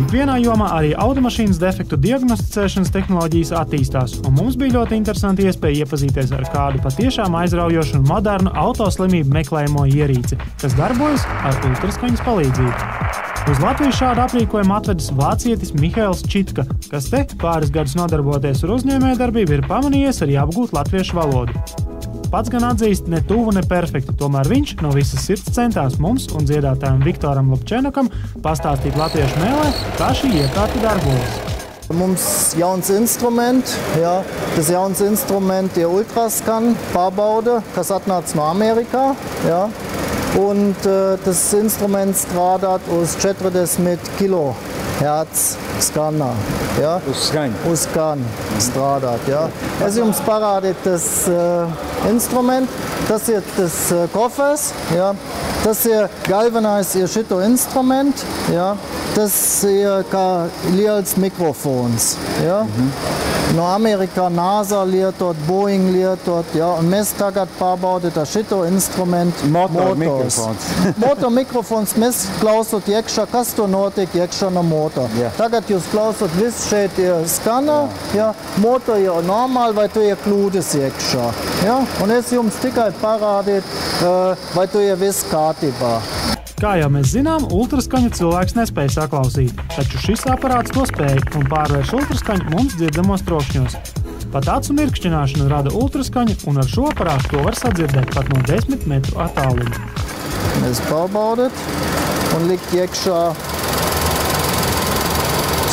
ikvienā jomā arī automašīnas defektu diagnosticēšanas tehnoloģijas attīstās, un mums bija ļoti interesanti iespēja iepazīties ar kādu patiešām aizraujošu un modernu autoslimību meklējamo ierīci, kas darbojas ar ultraskaņas palīdzību. Uz Latviju šādu aprīkojumu atvedis vācietis Mihails Čitka, kas te pāris gadus nodarboties ar uzņēmējdarbību ir pamanījies arī apgūt latviešu valodu. Pats gan atzīst ne tuvu, ne perfekti, tomēr viņš no visas sirds centās mums un dziedātājam Viktoram Lopčenakam pastāstīt latviešu mēlē, kā šī iekārta darbojas. Mums jauns instruments, tas jauns instruments ir ultraskan pārbaude, kas atnāca no Amerikā. Un tas instruments strādāt uz 40 kHz skanā. Uz skaņu strādāt. Es jums parādīju tas instruments. Tas ir tas kofers. Tas ir galvenais ir šito instrumentu. Tas ir kā liels mikrofons. No Amerikā NASA lietot, Boeing lietot, un mēs tagad pārbaudīt ar šito instrumentu motors. Motormikrofons, mēs klausot iekšā, kas to notiek iekšā no motora. Tagad jūs klausot, viss šeit ir skana, motor ir normāli, vai tu ir kļūdas iekšā. Un es jums tikai parādīt, vai tu ir viss kārtībā. Kā jau mēs zinām, ultraskaņu cilvēks nespēja saklausīt, taču šis aparāts to spēj un pārvērš ultraskaņu mums dzirdamos trokšņos. Pat acu mirkšķināšanu rada ultraskaņa, un ar šo aparātu to var sadzirdēt pat no 10 metru attāluma. Mēs pārbaudīt un likt iekšā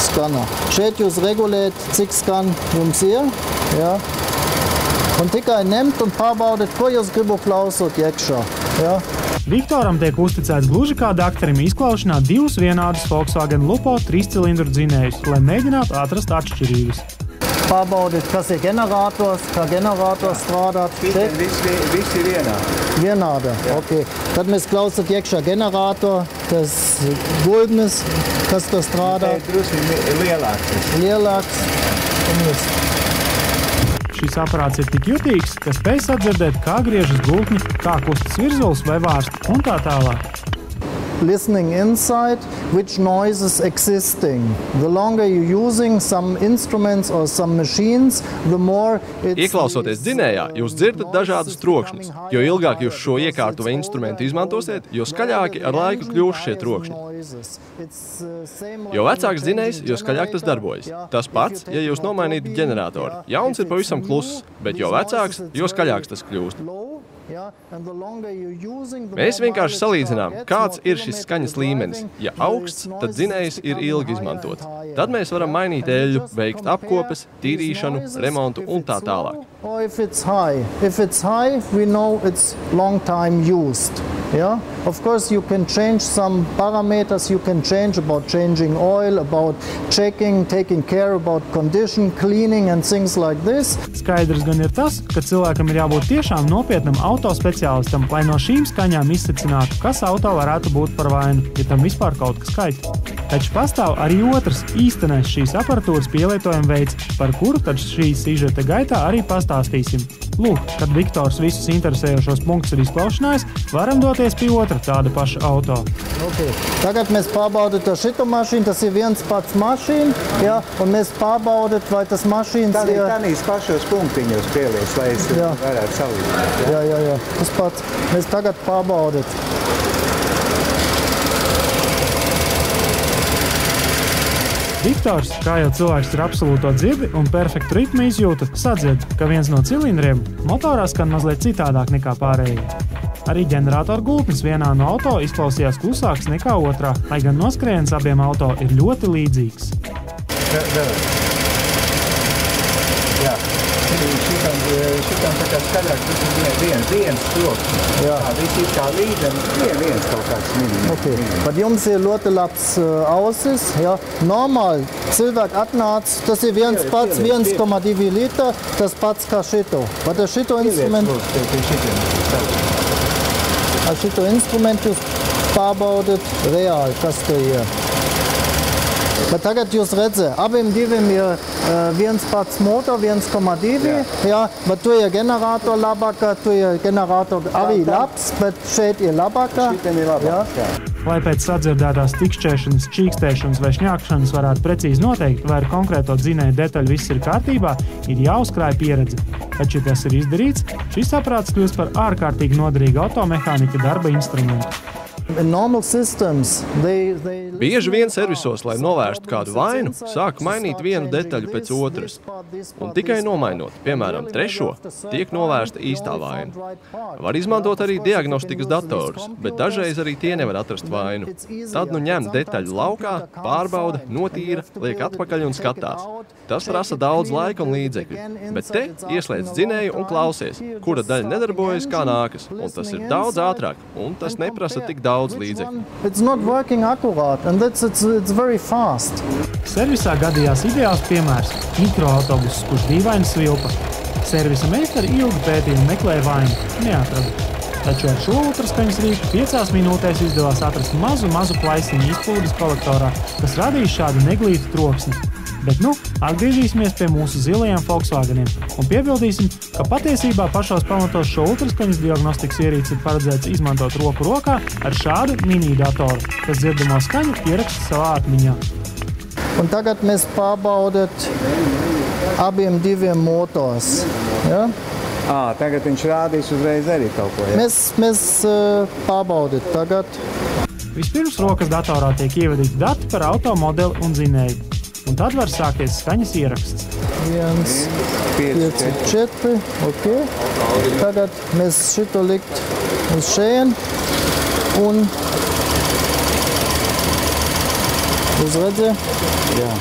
skana. Šeit jūs regulēt, cik skan jums ir. Un tikai ņemt un pārbaudīt, ko jūs gribu klausot iekšā. Viktoram tiek uzticēts gluži kā daktarim izklaušanāt divus vienādus Volkswagen Lupo 3-cilindru dzinējus, lai mēģinātu atrast atšķirības. Pārbaudīt, kas ir generators, kā generators strādāt. Viss ir vienādi. Vienāda, ok. Tad mēs klausot iekšā generatoru, tas gulbnis, kas to strādā. Drusku lielāks. Lielāks. Šis aparāts ir tik jutīgs, ka spēj sadzirdēt, kā griežas gultņi, kā kustas virzulis vai vārsti un tā tālāk. Listening inside which noises existing. The longer you're using some instruments or some machines, the more it's... Ieklausoties dzinējā, jūs dzirdat dažādus trokšņus. Jo ilgāk jūs šo iekārtu vai instrumentu izmantosiet, jo skaļāki ar laiku kļūs šie trokšņi. Jo vecāks dzinējs, jo skaļāk tas darbojas. Tas pats, ja jūs nomainītu ģeneratoru. Jauns ir pavisam kluss, bet jo vecāks, jo skaļāks tas kļūst. Mēs vienkārši salīdzinām, kāds ir šis skaņas līmenis. Ja augsts, tad dzinējs ir ilgi izmantot. Tad mēs varam mainīt eļļu, veikt apkopes, tīrīšanu, remontu un tā tālāk. If it's high, we know it's long time used. Of course, you can change some parameters. You can change about changing oil, about checking, taking care about condition, cleaning and things like this. Skaidrs gan ir tas, ka cilvēkam ir jābūt tiešām nopietnam autospeciālistam, lai no šīm skaņām izsecinātu, kas auto varētu būt par vainu, ja tam vispār kaut kas kait. Taču pastāv arī otrs īstenais šīs aparatūras pielietojuma veids, par kuru tad šīs sižeta gaitā arī pastāstīsim. Lūk, kad Viktors visus interesējošos punktus ir izklaušanājis, varam doties pie otra tāda paša auto. Tagad mēs pārbaudīt ar šito mašīnu, tas ir viens pats mašīna, un mēs pārbaudīt, vai tas mašīnas ir... Tādīs pašos punktiņos pieliec, lai es varētu salīdzināt. Jā, tas pats. Mēs tagad pārbaudīt. Viktors, kā jau cilvēks ar absolūto dzirdi un perfektu ritmu izjūtu, sadzird, ka viens no cilindriem motorā skan mazliet citādāk nekā pārējie. Arī ģeneratoru gultnis vienā no auto izklausījās klusāks nekā otrā, lai gan noskriens abiem auto ir ļoti līdzīgs. Jā, šitam tā kā skaļāk, tas ir viens troks. Viss ir kā līdzen, viens kaut kāds minimums. Bet jums ir ļoti labs ausis. Normāli cilvēki atnāc, tas ir viens pats 1,2 litra, tas pats kā šito. Bet ar šito instrumentu... Ar šito instrumentu jūs pārbaudat reāli, kas te ir. Bet tagad jūs redzat, abiem diviem ir viens pats motor, 1,2, bet tu ir generator labāka, tu ir generator arī labs, bet šeit ir labāka. Šitam ir labāka. Lai pēc sadzirdētās tikšķēšanas, čīkstēšanas vai šņākšanas varētu precīzi noteikt, vai ar konkrēto dzinēju detaļu viss ir kārtībā, ir jāuzkrāj pieredze. Taču, ja tas ir izdarīts, šis aparāts kļūst par ārkārtīgi noderīgu automehānika darba instrumentu. Bieži vien servisos, lai novērstu kādu vainu, sāk mainīt vienu detaļu pēc otras. Un tikai nomainot, piemēram, trešo, tiek novērsta īstā vaina. Var izmantot arī diagnostikas datorus, bet dažreiz arī tie nevar atrast vainu. Tad nu ņem detaļu laukā, pārbauda, notīra, liek atpakaļ un skatās. Tas prasa daudz laika un līdzekļu, bet te ieslēdz dzinēju un klausies, kura daļa nedarbojas kā nākas, un tas ir daudz ātrāk, un tas neprasa tik daudz līdzekļu. Servisā gadījās ideāls piemērs – mikroautobuss, kurš dīvaini svilpa. Servisa meistari ilgi pētīja un meklēja vainu, neatrada. Taču ar šo ultraskaņas rīku 5 minūtēs izdevās atrast mazu plaisiņu izplūdes kolektorā, kas radīja šādu neglītu troksni. Bet atgriezīsimies pie mūsu zilajiem Volkswageniem un piebildīsim, ka patiesībā pašos pamatos šo ultraskaņas diagnostikas ierīci ir paredzēts izmantot roku rokā ar šādu mini-datoru, kas dzirdamo skaņu ieraksta savā atmiņā. Un tagad mēs pārbaudat abiem diviem motors. Ja? Tagad viņš rādīs uzreiz arī kaut ko, ja? Mēs pārbaudat tagad. Vispirms rokas datorā tiek ievadīti dati par automodeli un dzinēju. Un tad var sākties skaņas ieraksts. 1, 5, 4, ok. Tagad mēs šito likt uz šeit un uz redzi. Jā.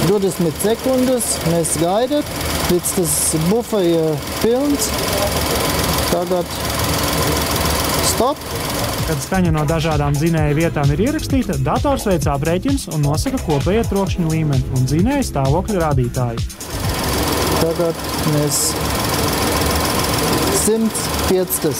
20 sekundes mēs gaidat, līdz tas bufa ir pilns. Tagad stop. Kad skaņa no dažādām dzinēju vietām ir ierakstīta, dators veic aprēķinus un nosaka kopējo trokšņu līmeni un dzinēju stāvokļa rādītāju. Tagad mēs 105.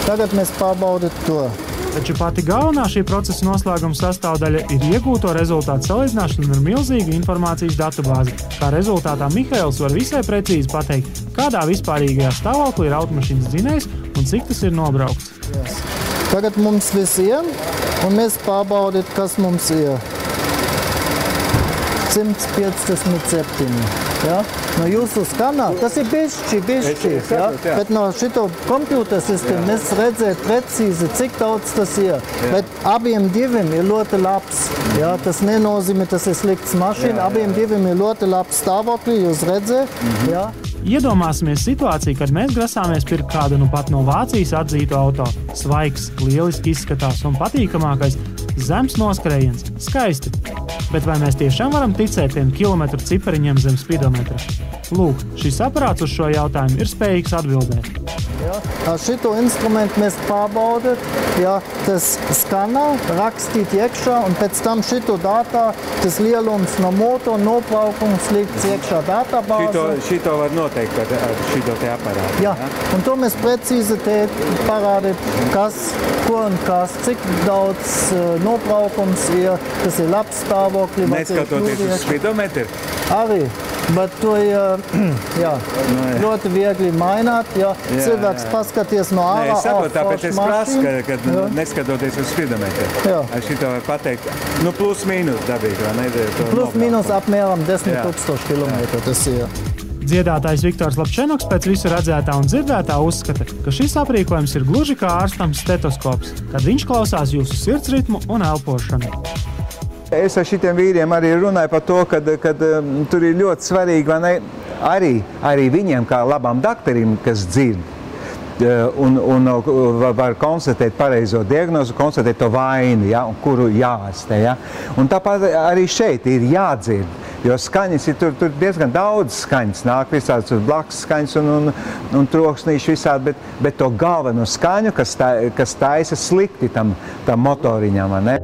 Tagad mēs pārbaudat to. Taču pati galvenā šī procesa noslēguma sastāvdaļa ir iegūto rezultātu salīdzināšana ar milzīgu informācijas datubāzi. Kā rezultātā Mihails var visai precīzi pateikt, kādā vispārīgajā stāvoklī ir automašīnas dzinējs un cik tas ir nobraukts. Yes. Tagad mums viss ir, un mēs pārbaudat, kas mums ir. 157. Ja? No jūsu skanā, tas ir bišķi. Ja? Bet no šito kompjūta sistēmu mēs redzēt precīzi, cik daudz tas ir. Bet abiem diviem ir ļoti labs. Ja? Tas nenozīmē, tas ir slikts mašīna. Abiem diviem ir ļoti labs stāvokļi, jūs redzēt. Ja? Iedomāsimies situāciju, kad mēs grasāmies pirkt kādu pat no Vācijas atzītu auto. Svaigs, lieliski izskatās un patīkamākais – zems noskrējiens, skaisti. Bet vai mēs tiešām varam ticēt tiem kilometru cipariņiem zem spidometra? Lūk, šis aparāts uz šo jautājumu ir spējīgs atbildēt. Ja, ar šito instrumentu mēs pārbaudat, ja tas skanā, rakstīt iekšā, un pēc tam šito datā tas lielums no motora nobraukums likt iekšā databāzi. Šito var noteikt ar šito te aparātu. Ja, un to mēs precīzi te parādīt, ko un kas, cik daudz nobraukums ir, tas ir labs stāvokļi. Neskatoties uz spidometru? Arī. Bet to ir ļoti viegli maināt, ja cilvēks paskaties no ārā. Es saprotu, tāpēc es prasu, ka neskatoties uz spidometru. Ar šito var pateikt, plus mīnus dabīgi, vai ne? Plus mīnus apmēram 10,000 kilometru tas ir. Dziedātājs Viktors Lapčenoks pēc visu redzētā un dzirdētā uzskata, ka šis aprīkojums ir gluži kā ārstam stetoskops, kad viņš klausās jūsu sirdsritmu un elpošanu. Es ar šitiem vīriem arī runāju par to, ka tur ir ļoti svarīgi, arī viņiem kā labām daktariem, kas dzird, un var konstatēt pareizo diagnozu, konstatēt to vainu, ja, kuru jāārstē. Ja. Un tāpat arī šeit ir jādzird, jo skaņas ir tur diezgan daudz skaņas, nāk visāds blakus skaņas un troksnīši visādi, bet to galveno skaņu, kas taisa slikti tam motoriņam, ne?